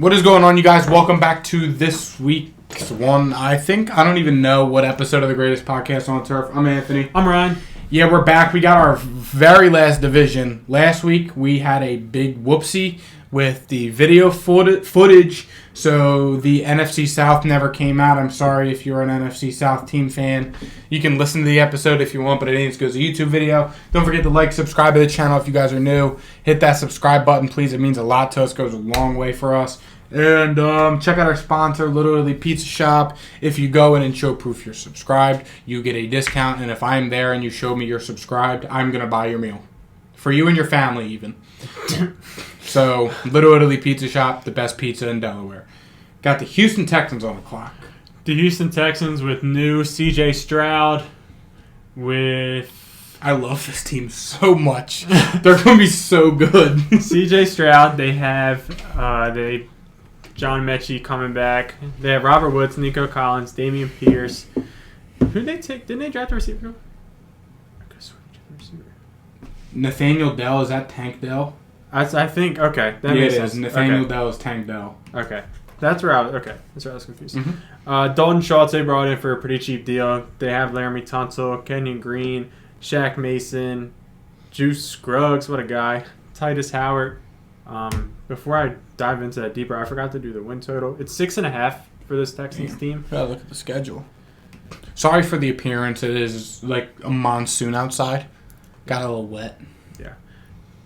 What is going on, you guys? Welcome back to this week's one. I don't even know what episode of the greatest podcast on turf. I'm Anthony. I'm Ryan. Yeah, we're back. We got our very last division. Last week, we had a big whoopsie with the video footage, so the NFC South never came out. I'm sorry if you're an NFC South team fan. You can listen to the episode if you want, but it ain't goes to YouTube video. Don't forget to like, subscribe to the channel if you guys are new. Hit that subscribe button, please. It means a lot to us. It goes a long way for us. And check out our sponsor, Literally Pizza Shop. If you go in and show proof you're subscribed, you get a discount. And if I'm there and you show me you're subscribed, I'm going to buy your meal. For you and your family, even. So, Literally Pizza Shop, the best pizza in Delaware. Got the Houston Texans on the clock. The Houston Texans with new C.J. Stroud, with... I love this team so much. They're going to be so good. C.J. Stroud, they have John Mechie coming back. They have Robert Woods, Nico Collins, Damian Pierce. Who did they take? Didn't they draft a receiver? Nathaniel Dell, is that Tank Dell? I think, okay. That yeah, makes it sense. is. Nathaniel Dell is Tank Dell. Okay. That's where I was confused. Mm-hmm. Dalton Schultz they brought in for a pretty cheap deal. They have Laramie Tunsil, Kenyon Green, Shaq Mason, Juice Scruggs, what a guy, Titus Howard. Before I dive into that deeper, I forgot to do the win total. It's 6.5 for this Texans team. Yeah, look at the schedule. Sorry for the appearance. It is like a monsoon outside. Got a little wet. Yeah.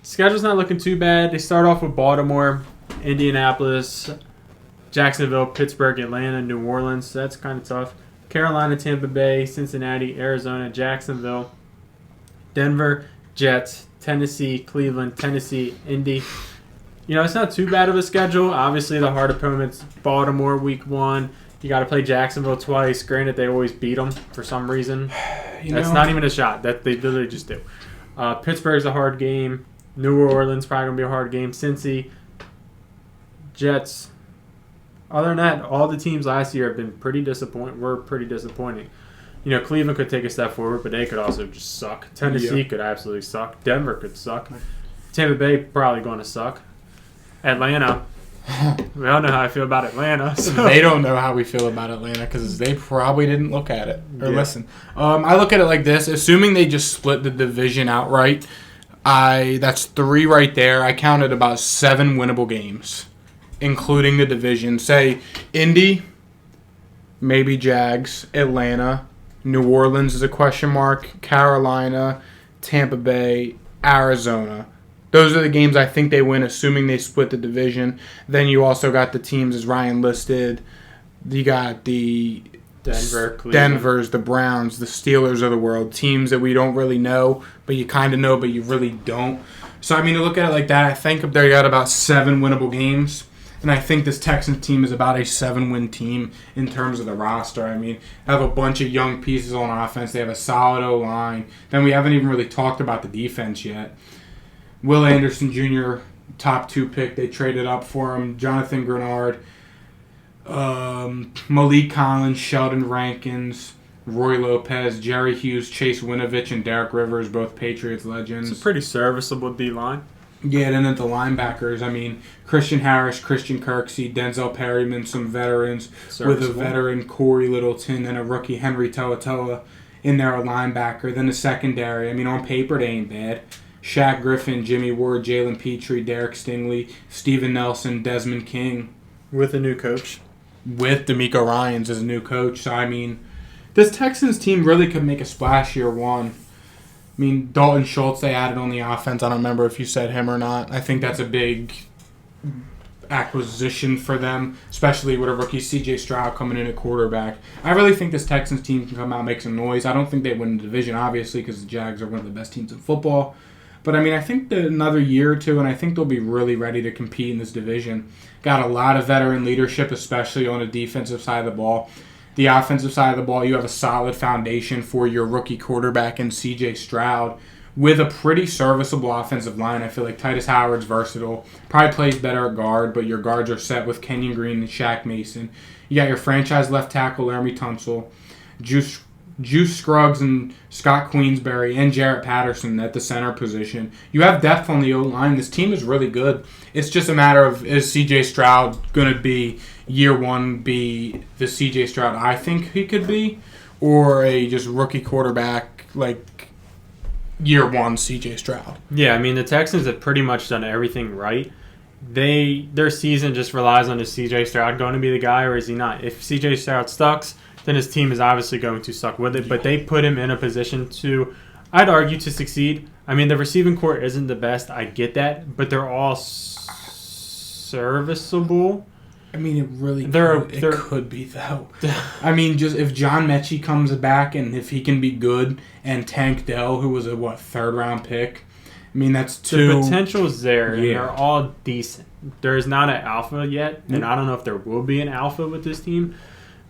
Schedule's not looking too bad. They start off with Baltimore, Indianapolis, Jacksonville, Pittsburgh, Atlanta, New Orleans. That's kind of tough. Carolina, Tampa Bay, Cincinnati, Arizona, Jacksonville, Denver, Jets, Tennessee, Cleveland, Tennessee, Indy. You know, it's not too bad of a schedule. Obviously, the hard opponents, Baltimore, week 1. You got to play Jacksonville twice. Granted, they always beat them for some reason. That's not even a shot. That they literally just do. Pittsburgh's a hard game. New Orleans probably going to be a hard game. Cincy, Jets. Other than that, all the teams last year have been pretty disappointing. You know, Cleveland could take a step forward, but they could also just suck. Tennessee could absolutely suck. Denver could suck. Tampa Bay probably going to suck. Atlanta. We all know how I feel about Atlanta. So. They don't know how we feel about Atlanta because they probably didn't look at it or listen. I look at it like this. Assuming they just split the division outright, that's 3 right there. I counted about 7 winnable games, including the division. Say Indy, maybe Jags, Atlanta, New Orleans is a question mark, Carolina, Tampa Bay, Arizona. Those are the games I think they win, assuming they split the division. Then you also got the teams, as Ryan listed. You got the Denver's, the Browns, the Steelers of the world. Teams that we don't really know, but you kind of know, but you really don't. So, I mean, to look at it like that, I think they got about 7 winnable games. And I think this Texans team is about a 7-win team in terms of the roster. I mean, have a bunch of young pieces on offense. They have a solid O-line. Then we haven't even really talked about the defense yet. Will Anderson Jr., top 2 pick. They traded up for him. Jonathan Grenard, Malik Collins, Sheldon Rankins, Roy Lopez, Jerry Hughes, Chase Winovich, and Derek Rivers, both Patriots legends. It's a pretty serviceable D-line. Yeah, then at the linebackers, I mean, Christian Harris, Christian Kirksey, Denzel Perryman, some veterans with a veteran Corey Littleton and a rookie Henry Toa in there, a linebacker. Then the secondary, I mean, on paper, they ain't bad. Shaq Griffin, Jimmy Ward, Jalen Petrie, Derek Stingley, Steven Nelson, Desmond King. With a new coach. With D'Amico Ryans as a new coach. So, I mean, this Texans team really could make a splash year 1. I mean, Dalton Schultz they added on the offense. I don't remember if you said him or not. I think that's a big acquisition for them, especially with a rookie C.J. Stroud coming in at quarterback. I really think this Texans team can come out and make some noise. I don't think they win the division, obviously, because the Jags are one of the best teams in football. But, I mean, I think that another year or two, and I think they'll be really ready to compete in this division. Got a lot of veteran leadership, especially on the defensive side of the ball. The offensive side of the ball, you have a solid foundation for your rookie quarterback in C.J. Stroud with a pretty serviceable offensive line. I feel like Titus Howard's versatile. Probably plays better at guard, but your guards are set with Kenyon Green and Shaq Mason. You got your franchise left tackle, Laramie Tunsil. Juice Juice Scruggs and Scott Queensberry and Jarrett Patterson at the center position. You have depth on the O-line. This team is really good. It's just a matter of, is C.J. Stroud going to be, year one, be the C.J. Stroud I think he could be, or a just rookie quarterback like year one C.J. Stroud? Yeah, I mean, the Texans have pretty much done everything right. Their season just relies on, is C.J. Stroud going to be the guy, or is he not? If C.J. Stroud sucks, then his team is obviously going to suck with it. But they put him in a position to, I'd argue, to succeed. I mean, the receiving core isn't the best. I get that. But they're all serviceable. I mean, it really could be, though. I mean, just if John Mechie comes back and if he can be good, and Tank Dell, who was a, third-round pick, I mean, that's two. The potential is there, and they're all decent. There's not an alpha yet, and I don't know if there will be an alpha with this team.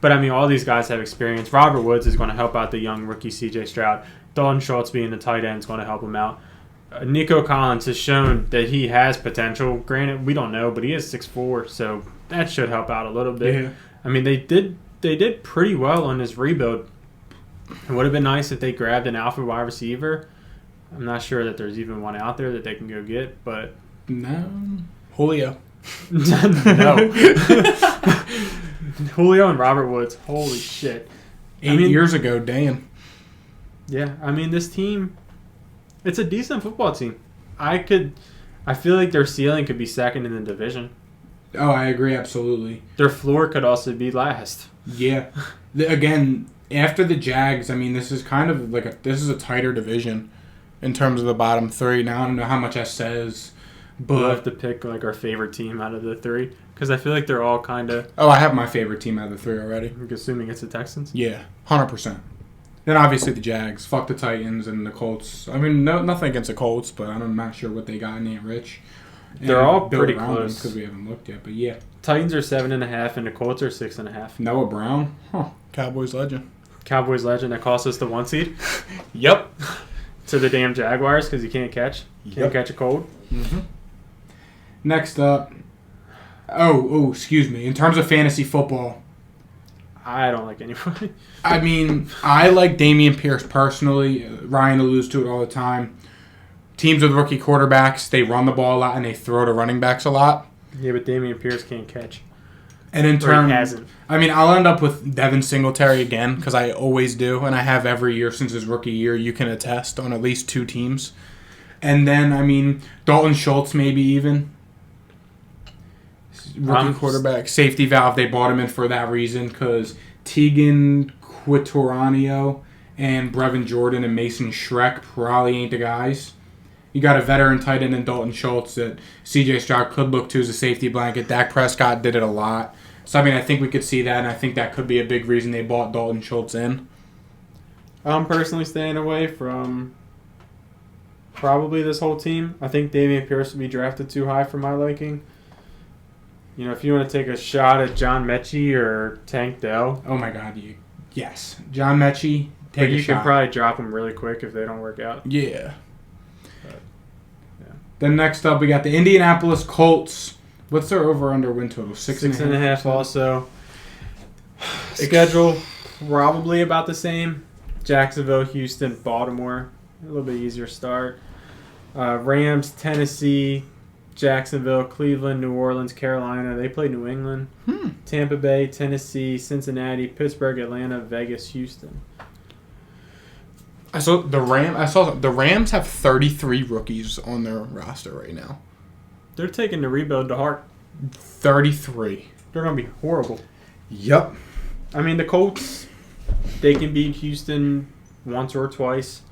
But, I mean, all these guys have experience. Robert Woods is going to help out the young rookie C.J. Stroud. Dalton Schultz being the tight end is going to help him out. Nico Collins has shown that he has potential. Granted, we don't know, but he is 6'4", so that should help out a little bit. Yeah. I mean, they did pretty well on this rebuild. It would have been nice if they grabbed an alpha wide receiver. I'm not sure that there's even one out there that they can go get, but... No. Julio. No. Julio and Robert Woods. Holy shit. 8 years ago, damn. Yeah, I mean, this team, it's a decent football team. I feel like their ceiling could be second in the division. Oh, I agree, absolutely. Their floor could also be last. Yeah. Again, after the Jags, I mean, this is kind of like this is a tighter division in terms of the bottom three. Now, I don't know how much that says, but... We'll have to pick, like, our favorite team out of the three, because I feel like they're all kind of... Oh, I have my favorite team out of the three already. I'm assuming it's the Texans? Yeah, 100%. Then obviously the Jags. Fuck the Titans and the Colts. I mean, nothing against the Colts, but I'm not sure what they got in Nate Rich. They're all pretty close. Because we haven't looked yet, but yeah. Titans are 7.5 and the Colts are 6.5. Noah Brown? Huh. Cowboys legend. Cowboys legend that cost us the 1 seed? Yep. To the damn Jaguars because you can't catch. Can't catch a cold. Mm-hmm. Next up. Oh, excuse me. In terms of fantasy football, I don't like anybody. I mean, I like Dameon Pierce personally. Ryan alludes to it all the time. Teams with rookie quarterbacks, they run the ball a lot and they throw to running backs a lot. Yeah, but Dameon Pierce can't catch. And in turn, hasn't. I mean, I'll end up with Devin Singletary again because I always do, and I have every year since his rookie year. You can attest on at least 2 teams. And then, I mean, Dalton Schultz maybe even. Rookie quarterback, safety valve. They bought him in for that reason because Tegan Quitoranio and Brevin Jordan and Mason Schreck probably ain't the guys. You got a veteran tight end in Dalton Schultz that C.J. Stroud could look to as a safety blanket. Dak Prescott did it a lot. So, I mean, I think we could see that, and I think that could be a big reason they bought Dalton Schultz in. I'm personally staying away from probably this whole team. I think Dameon Pierce will be drafted too high for my liking. You know, if you want to take a shot at John Mechie or Tank Dell. Oh, my God. Yes. John Mechie, take a shot. You can probably drop them really quick if they don't work out. Yeah. Then next up, we got the Indianapolis Colts. What's their over-under win total? 6.5 also. Schedule, probably about the same. Jacksonville, Houston, Baltimore. A little bit easier start. Rams, Tennessee, Jacksonville, Cleveland, New Orleans, Carolina. They play New England. Tampa Bay, Tennessee, Cincinnati, Pittsburgh, Atlanta, Vegas, Houston. I saw the Rams have 33 rookies on their roster right now. They're taking the rebuild to heart. 33. They're going to be horrible. Yep. I mean, the Colts, they can beat Houston once or twice.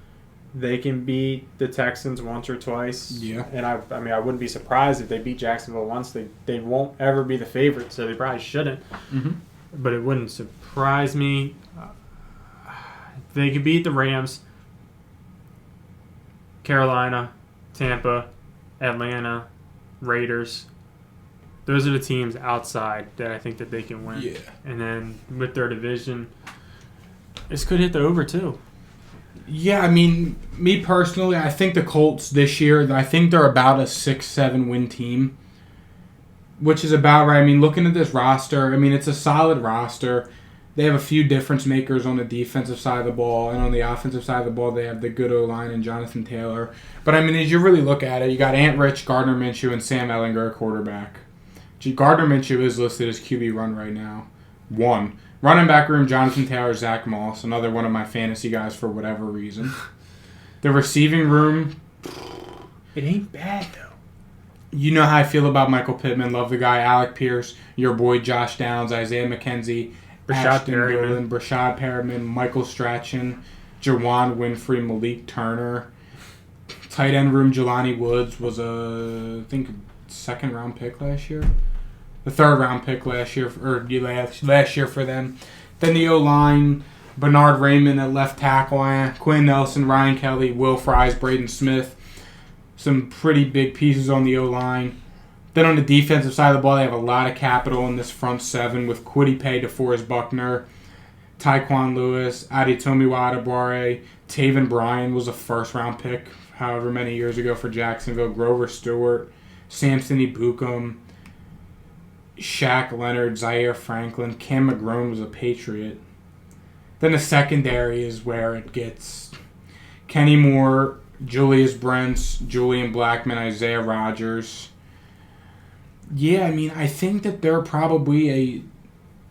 They can beat the Texans once or twice. Yeah. And I mean, I wouldn't be surprised if they beat Jacksonville once. They won't ever be the favorite, so they probably shouldn't. Mm-hmm. But it wouldn't surprise me. They could beat the Rams, Carolina, Tampa, Atlanta, Raiders. Those are the teams outside that I think that they can win. Yeah. And then with their division, this could hit the over too. Yeah, I mean, me personally, I think the Colts this year, I think they're about a 6-7 win team, which is about right. I mean, looking at this roster, I mean, it's a solid roster. They have a few difference makers on the defensive side of the ball, and on the offensive side of the ball, they have the good O-line and Jonathan Taylor. But, I mean, as you really look at it, you got Ant Rich, Gardner Minshew, and Sam Ehlinger at quarterback. Gardner Minshew is listed as QB run right now. 1. Running back room, Jonathan Taylor, Zach Moss, another one of my fantasy guys for whatever reason. The receiving room, it ain't bad, though. You know how I feel about Michael Pittman. Love the guy. Alec Pierce, your boy Josh Downs, Isaiah McKenzie, Ashton Dillon, Brashad Perriman, Michael Strachan, Jawan Winfrey, Malik Turner. Tight end room, Jelani Woods was I think, second round pick last year. The third round pick last year for them. Then the O-line, Bernard Raymond at left tackle, Quinn Nelson, Ryan Kelly, Will Fries, Braden Smith. Some pretty big pieces on the O-line. Then on the defensive side of the ball, they have a lot of capital in this front seven with Kwity Paye, DeForest Buckner, Tyquan Lewis, Adetomiwa Adebawore, Taven Bryan was a first-round pick however many years ago for Jacksonville, Grover Stewart, Samson Ebukam, Shaq Leonard, Zaire Franklin, Cam McGrone was a Patriot. Then the secondary is where it gets Kenny Moore, Julius Brents, Julian Blackmon, Isaiah Rodgers. Yeah, I mean, I think that they're probably a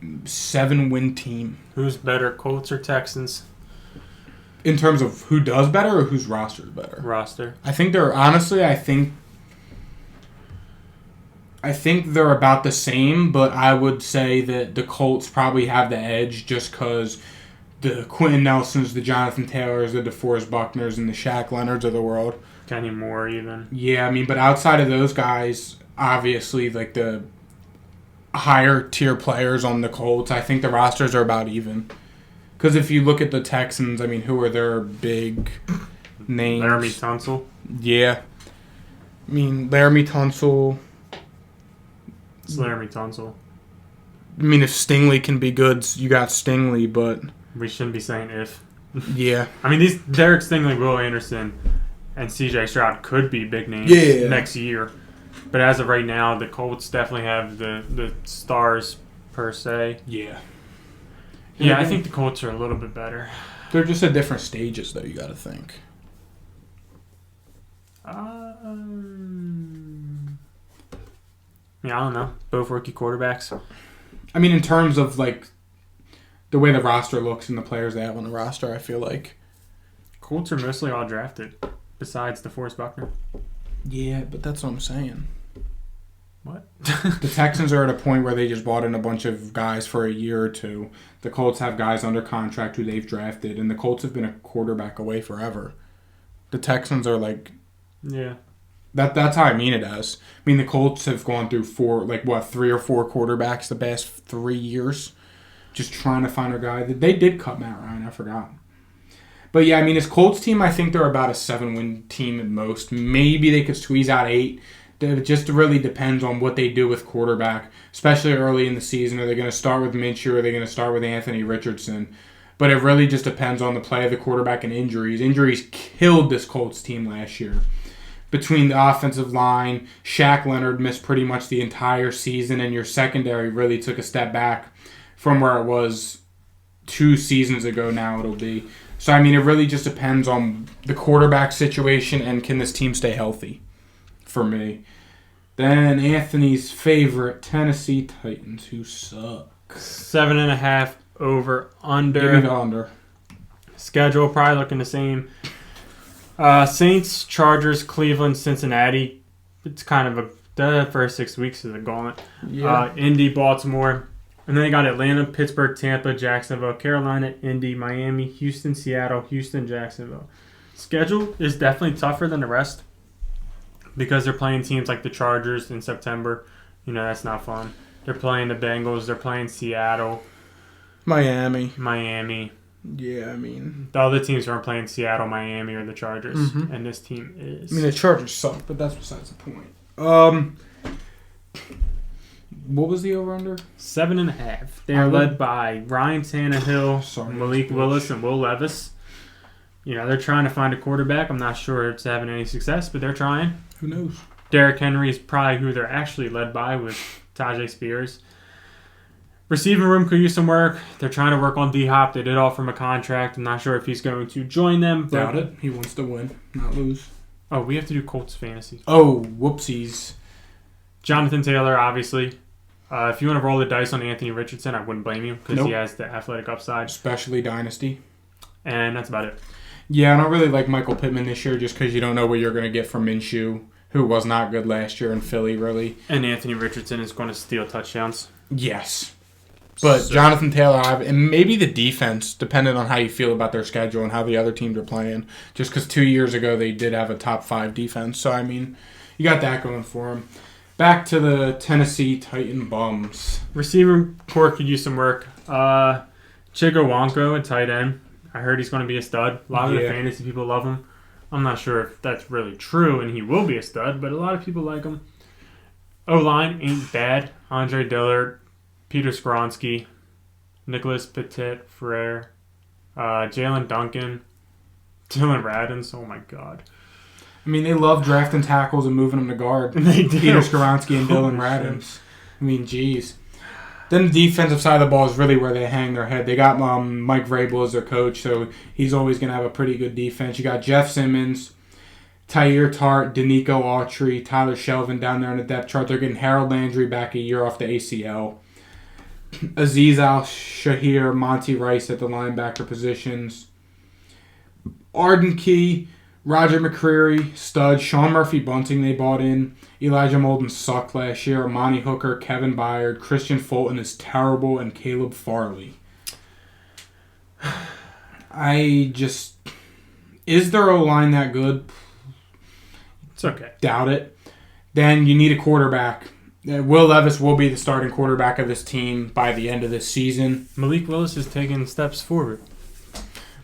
7-win team. Who's better, Colts or Texans? In terms of who does better or whose roster is better? Roster. I think they're, honestly, I think they're about the same, but I would say that the Colts probably have the edge just because the Quentin Nelsons, the Jonathan Taylors, the DeForest Buckners, and the Shaq Leonards of the world. Kenny Moore, even. Yeah, I mean, but outside of those guys, obviously, like the higher tier players on the Colts, I think the rosters are about even. Because if you look at the Texans, I mean, who are their big names? Laramie Tunsil. Yeah. I mean, Laramie Tunsil. It's Laramie Tunsil. I mean, if Stingley can be good, you got Stingley, but... We shouldn't be saying if. Yeah. I mean, these Derek Stingley, Will Anderson, and C.J. Stroud could be big names next year. But as of right now, the Colts definitely have the stars, per se. Yeah. Yeah, I think the Colts are a little bit better. They're just at different stages, though, you got to think. Yeah, I don't know. Both rookie quarterbacks. I mean, in terms of, like, the way the roster looks and the players they have on the roster, I feel like... Colts are mostly all drafted, besides DeForest Buckner. Yeah, but that's what I'm saying. What? The Texans are at a point where they just bought in a bunch of guys for a year or two. The Colts have guys under contract who they've drafted, and the Colts have been a quarterback away forever. The Texans are like... Yeah. That's how I mean it as. I mean, the Colts have gone through 3 or 4 quarterbacks the past 3 years, just trying to find a guy. They did cut Matt Ryan, I forgot. But yeah, I mean, this Colts team, I think they're about a 7-win team at most. Maybe they could squeeze out 8. It just really depends on what they do with quarterback, especially early in the season. Are they going to start with Minshew or are they going to start with Anthony Richardson? But it really just depends on the play of the quarterback and injuries. Injuries killed this Colts team last year. Between the offensive line, Shaq Leonard missed pretty much the entire season, and your secondary really took a step back from where it was 2 seasons ago now it'll be. So, I mean, it really just depends on the quarterback situation and can this team stay healthy for me. Then Anthony's favorite, Tennessee Titans, who suck. 7.5 over under. Give me the under. Schedule probably looking the same. Saints, Chargers, Cleveland, Cincinnati. It's kind of the first 6 weeks is a gauntlet. Yeah. Indy, Baltimore. And then they got Atlanta, Pittsburgh, Tampa, Jacksonville, Carolina, Indy, Miami, Houston, Seattle, Houston, Jacksonville. Schedule is definitely tougher than the rest because they're playing teams like the Chargers in September. You know, that's not fun. They're playing the Bengals. They're playing Seattle. Miami. Yeah, I mean... The other teams aren't playing Seattle, Miami, or the Chargers. Mm-hmm. And this team is... I mean, the Chargers suck, but that's besides the point. What was the over-under? 7.5. They are led by Ryan Tannehill, Malik Willis, and Will Levis. You know, they're trying to find a quarterback. I'm not sure it's having any success, but they're trying. Who knows? Derrick Henry is probably who they're actually led by with Tajay Spears. Receiving room could use some work. They're trying to work on D-Hop. They did offer him a contract. I'm not sure if he's going to join them. Doubt it. He wants to win, not lose. Oh, we have to do Colts fantasy. Oh, whoopsies. Jonathan Taylor, obviously. If you want to roll the dice on Anthony Richardson, I wouldn't blame you because he has the athletic upside. Especially Dynasty. And that's about it. Yeah, I don't really like Michael Pittman this year just because you don't know what you're going to get from Minshew, who was not good last year in Philly, really. And Anthony Richardson is going to steal touchdowns. Yes. But Jonathan Taylor, and maybe the defense, depending on how you feel about their schedule and how the other teams are playing. Just because 2 years ago they did have a top 5 defense. So, I mean, you got that going for them. Back to the Tennessee Titan bums. Receiver core could use some work. Chigo Wonko at tight end. I heard he's going to be a stud. A lot of the fantasy people love him. I'm not sure if that's really true, and he will be a stud, but a lot of people like him. O-line ain't bad. Andre Dillard, Peter Skronsky, Nicholas Petit-Frere, Jalen Duncan, Dylan Radins. Oh, my God. I mean, they love drafting tackles and moving them to guard. They do. Peter Skronsky and Dylan Radins. I mean, geez. Then the defensive side of the ball is really where they hang their head. They got Mike Vrabel as their coach, so he's always going to have a pretty good defense. You got Jeff Simmons, Tyir Tart, Danico Autry, Tyler Shelvin down there on the depth chart. They're getting Harold Landry back a year off the ACL. Aziz Al-Shahir, Monty Rice at the linebacker positions. Arden Key, Roger McCreary, stud. Sean Murphy-Bunting they bought in. Elijah Molden sucked last year. Amani Hooker, Kevin Byard, Christian Fulton is terrible, and Caleb Farley. Is their O-line that good? It's okay. Doubt it. Then you need a quarterback. Will Levis will be the starting quarterback of this team by the end of this season. Malik Willis is taking steps forward.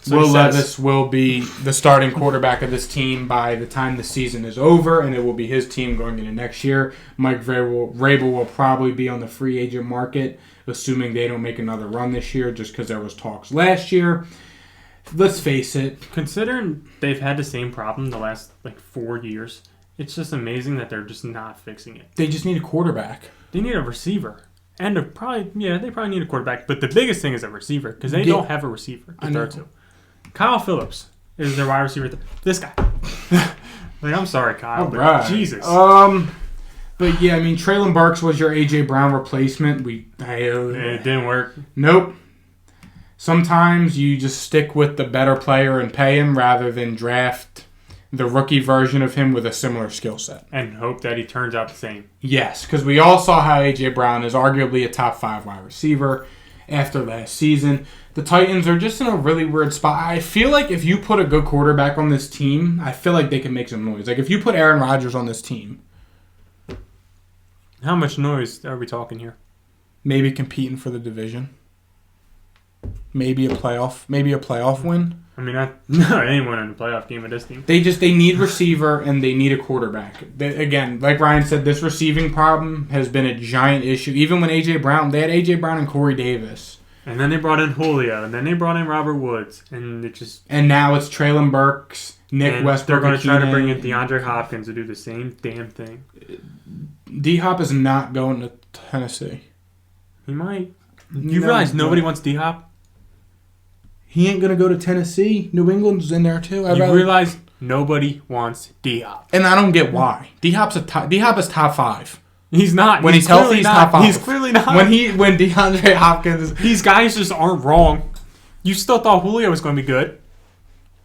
So Will Levis will be the starting quarterback of this team by the time the season is over, and it will be his team going into next year. Mike Vrabel will probably be on the free agent market, assuming they don't make another run this year, just because there was talks last year. Let's face it. Considering they've had the same problem the last 4 years, it's just amazing that they're just not fixing it. They just need a quarterback. They need a receiver. And they probably need a quarterback. But the biggest thing is a receiver, because they don't have a receiver to throw to. Kyle Phillips is their wide receiver. This guy. I'm sorry, Kyle, but Jesus. But yeah, I mean, Traylon Burks was your A.J. Brown replacement. It didn't work. Nope. Sometimes you just stick with the better player and pay him rather than draft the rookie version of him with a similar skill set. And hope that he turns out the same. Yes, because we all saw how A.J. Brown is arguably a top 5 wide receiver after last season. The Titans are just in a really weird spot. I feel like if you put a good quarterback on this team, I feel like they can make some noise. Like if you put Aaron Rodgers on this team. How much noise are we talking here? Maybe competing for the division. Maybe a playoff win. I mean, anyone in a playoff game with this team. They need receiver and they need a quarterback. Again, like Ryan said, this receiving problem has been a giant issue. Even when A.J. Brown, they had A.J. Brown and Corey Davis. And then they brought in Julio, and then they brought in Robert Woods, and now it's Traylon Burks, Nick Westbrook. They're going to try to bring in DeAndre Hopkins to do the same damn thing. D-Hop is not going to Tennessee. He might. You realize nobody wants D-Hop? He ain't going to go to Tennessee. New England's in there too. You realize nobody wants D-Hop. And I don't get why. D-Hop is top 5. He's not. When he's healthy, he's top 5. He's clearly not. When DeAndre Hopkins... These guys just aren't wrong. You still thought Julio was going to be good.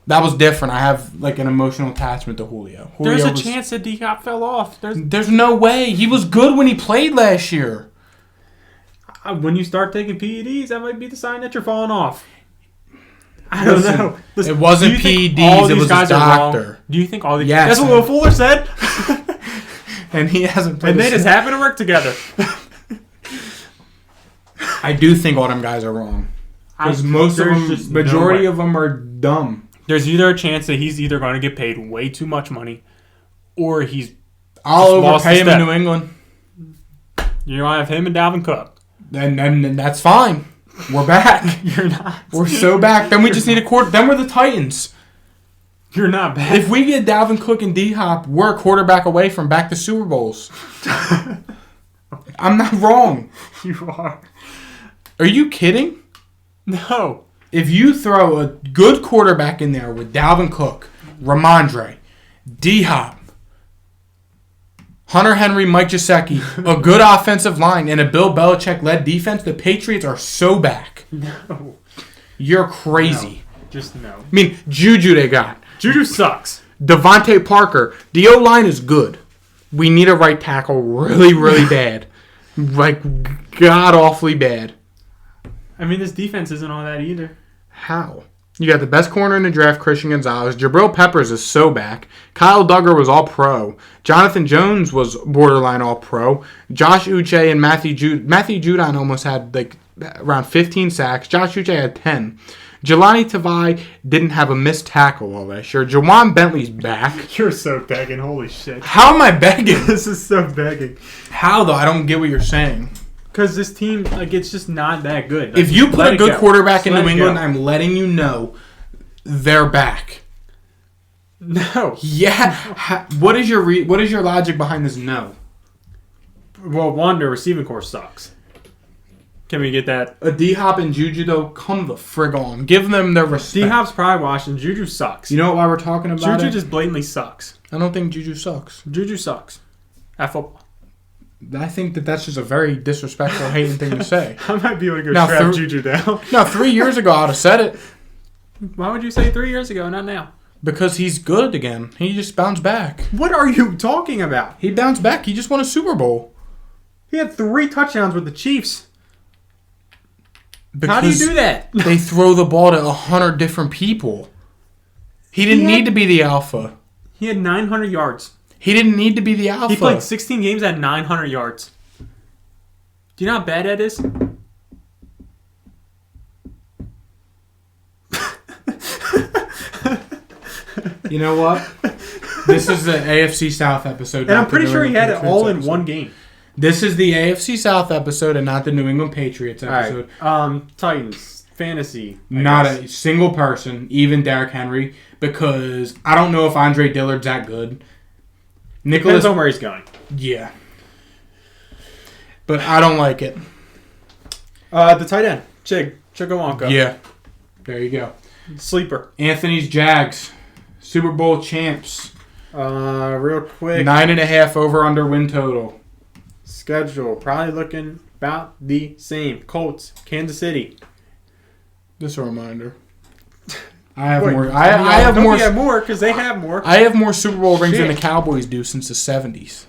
That was different. I have an emotional attachment to Julio. There's a chance that D-Hop fell off. There's no way. He was good when he played last year. When you start taking PEDs, that might be the sign that you're falling off. I don't know. Listen, it wasn't PEDs. It was a doctor. Do you think all these... Yes. That's what Will Fuller said. And he hasn't played. And they just happen to work together. I do think all them guys are wrong. Because majority of them are dumb. There's either a chance that he's either going to get paid way too much money, or I'll overpay him in New England. You're going to have him and Dalvin Cook. Then that's fine. We're back. You're not. We're so back. Then we just need a quarter. Then we're the Titans. You're not bad. If we get Dalvin Cook and D-Hop, we're a quarterback away from back to Super Bowls. I'm not wrong. You are. Are you kidding? No. If you throw a good quarterback in there with Dalvin Cook, Ramondre, D-Hop, Hunter Henry, Mike Gesicki, a good offensive line, and a Bill Belichick-led defense, the Patriots are so back. No. You're crazy. No. Just no. I mean, Juju they got. Juju sucks. Devontae Parker. The O-line is good. We need a right tackle really, really bad. Like, god-awfully bad. I mean, this defense isn't all that either. How? You got the best corner in the draft, Christian Gonzalez. Jabril Peppers is so back. Kyle Duggar was all-pro. Jonathan Jones was borderline all-pro. Josh Uche and Matthew Judon almost had like around 15 sacks. Josh Uche had 10. Jelani Tavai didn't have a missed tackle all last year. Jawan Bentley's back. You're so begging. Holy shit. How am I begging? This is so begging. How, though? I don't get what you're saying. Because this team, like, it's just not that good. If you put a good quarterback in New England, I'm letting you know they're back. No. Yeah. What is your logic behind this no? Well, one, their receiving core sucks. Can we get that? A D-Hop and Juju, though, come the frig on. Give them their respect. D-Hop's probably washing. Juju sucks. You know why we're talking about Juju it? just blatantly sucks. I don't think Juju sucks. Juju sucks. At football. I think that's just a very disrespectful, hating thing to say. I might be able to go Now, trap Juju down. No, 3 years ago I would have said it. Why would you say 3 years ago, not now? Because he's good again. He just bounced back. What are you talking about? He bounced back. He just won a Super Bowl. He had 3 touchdowns with the Chiefs. Because how do you do that? They throw the ball to 100 different people. He didn't need to be the alpha. He had 900 yards. He didn't need to be the alpha. He played 16 games at 900 yards. Do you know how bad that is? You know what? This is the AFC South episode. And I'm pretty sure he had it all in one game. This is the AFC South episode and not the New England Patriots episode. All right. Titans. Fantasy. Not a single person, even Derrick Henry, because I don't know if Andre Dillard's that good. Depends on where he's going. Yeah. But I don't like it. The tight end. Chigawonka. Yeah. There you go. Sleeper. Anthony's Jags. Super Bowl champs. Real quick. 9.5 over/under win total. Schedule. Probably looking about the same. Colts. Kansas City. Just a reminder. I have more. I have more. We have more because they have more. I have more Super Bowl rings than the Cowboys do since the 70s.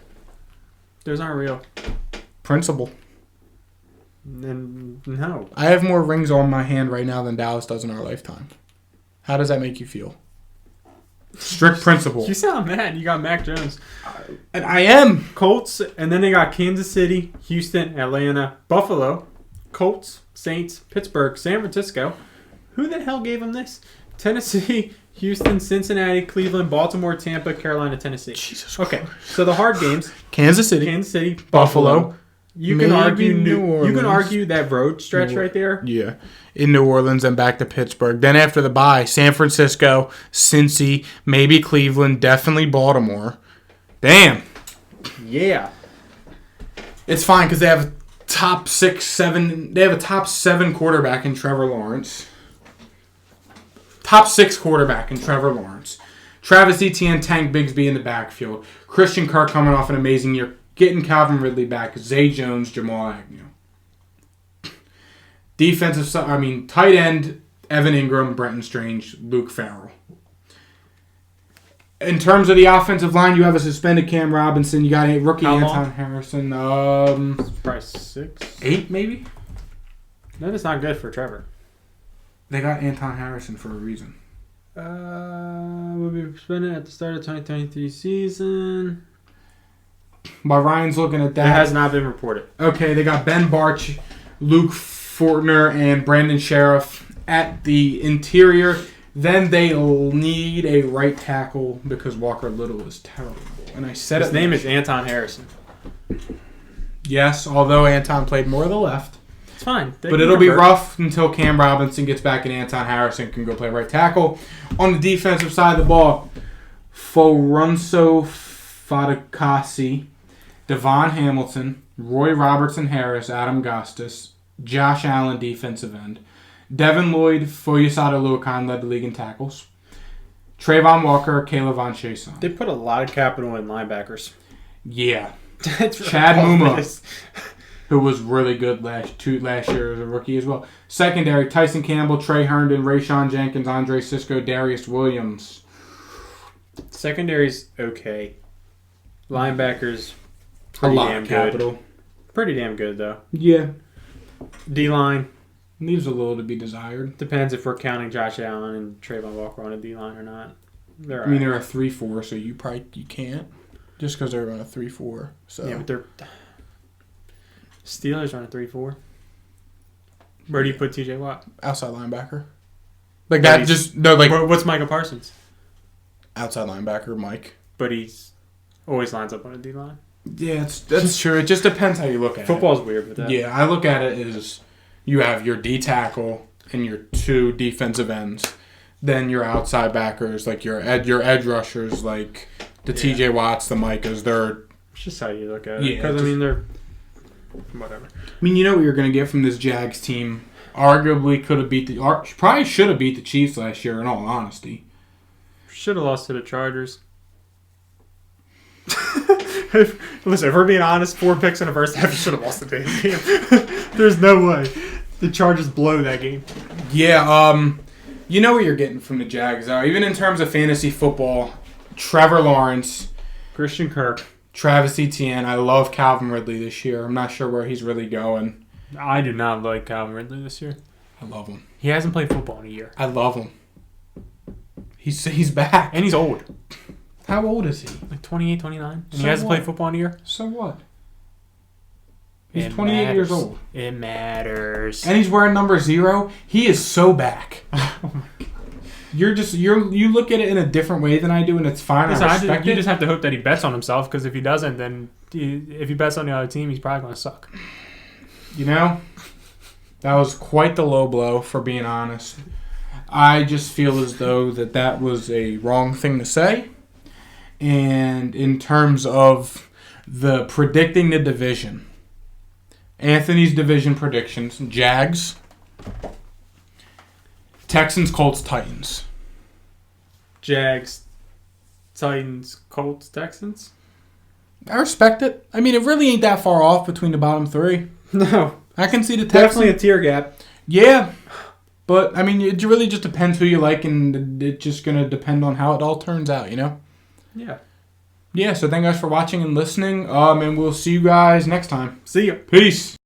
Those aren't real. Principle. No. I have more rings on my hand right now than Dallas does in our lifetime. How does that make you feel? Strict principle. You sound mad. You got Mac Jones. And I am. Colts, and then they got Kansas City, Houston, Atlanta, Buffalo, Colts, Saints, Pittsburgh, San Francisco. Who the hell gave them this? Tennessee, Houston, Cincinnati, Cleveland, Baltimore, Tampa, Carolina, Tennessee. Jesus Christ. Okay, so the hard games: Kansas City, Buffalo. You can argue New Orleans. You can argue that road stretch right there. Yeah, in New Orleans and back to Pittsburgh. Then after the bye, San Francisco, Cincy, maybe Cleveland, definitely Baltimore. Damn. Yeah. It's fine because they have a top 6, 7. They have a top 7 quarterback in Trevor Lawrence. Top 6 quarterback in Trevor Lawrence. Travis Etienne, Tank Bigsby in the backfield. Christian Kirk coming off an amazing year. Getting Calvin Ridley back. Zay Jones, Jamal Agnew. Tight end, Evan Ingram, Brenton Strange, Luke Farrell. In terms of the offensive line, you have a suspended Cam Robinson. You got a rookie Anton Harrison. Probably 6. 8 maybe? That is not good for Trevor. They got Anton Harrison for a reason. Will be suspended at the start of 2023 season. While Ryan's looking at that. That has not been reported. Okay, they got Ben Barch, Luke Fortner, and Brandon Sheriff at the interior. Then they'll need a right tackle because Walker Little is terrible. And I said his name is Anton Harrison. Yes, although Anton played more of the left. It's fine. But it'll be rough until Cam Robinson gets back and Anton Harrison can go play right tackle. On the defensive side of the ball, Forunso Fatukasi, Devon Hamilton, Roy Robertson Harris, Adam Gostis, Josh Allen, defensive end. Devin Lloyd, Foyesade Luakan led the league in tackles. Trayvon Walker, Caleb Von Chason. They put a lot of capital in linebackers. Yeah. That's Chad Muma, nice. who was really good last year as a rookie as well. Secondary, Tyson Campbell, Trey Herndon, Rayshon Jenkins, Andre Sisco, Darius Williams. Secondary's okay. Linebackers, A pretty lot damn of good. capital. Pretty damn good, though. Yeah. D-line, Leaves a little to be desired. depends if we're counting Josh Allen and Trayvon Walker on a D-line or not. They're I mean, they're a 3-4, so you can't. Just because they're on a 3-4. So. yeah, but they're... Steelers are on a 3-4. Where do you put TJ Watt? Outside linebacker. Like that, just, no, like. What's Micah Parsons? Outside linebacker, Mike. But he's always lines up on a D-line. Yeah, that's true. It just depends how you look at Football's weird with it. that. Yeah, I look at it as you have your D tackle and your 2 defensive ends. Then your outside backers, like your edge rushers, like the TJ Watts, the Micahs. They're... It's just how you look at it. Yeah, Because, I mean, they're... Whatever. I mean, you know what you're going to get from this Jags team. Arguably could have probably should have beat the Chiefs last year, in all honesty. Should have lost to the Chargers. Listen, if we're being honest, 4 picks in the first half, you should have lost the damn game. There's no way. The Chargers blow that game. Yeah, you know what you're getting from the Jags, though. Even in terms of fantasy football, Trevor Lawrence, Christian Kirk. Travis Etienne. I love Calvin Ridley this year. I'm not sure where he's really going. I do not like Calvin Ridley this year. I love him. He hasn't played football in a year. I love him. He's back. And he's old. How old is he? Like 28, 29. And So he hasn't what? played football in a year? So what? He's It 28 years matters. old. It matters. And he's wearing number 0. He is so back. You look at it in a different way than I do, and it's fine. Listen, I respect you it. just have to hope that he bets on himself, because if he doesn't, then if he bets on the other team, he's probably going to suck. You know, that was quite the low blow, for being honest. I just feel as though that was a wrong thing to say. And in terms of the predicting the division, Anthony's division predictions: Jags, Texans, Colts, Titans. Jags, Titans, Colts, Texans? I respect it. I mean, it really ain't that far off between the bottom 3. No. I can see the Texans. Definitely a tier gap. Yeah. But, I mean, it really just depends who you like, and it's just going to depend on how it all turns out, you know? Yeah. Yeah, so thank you guys for watching and listening, and we'll see you guys next time. See ya. Peace.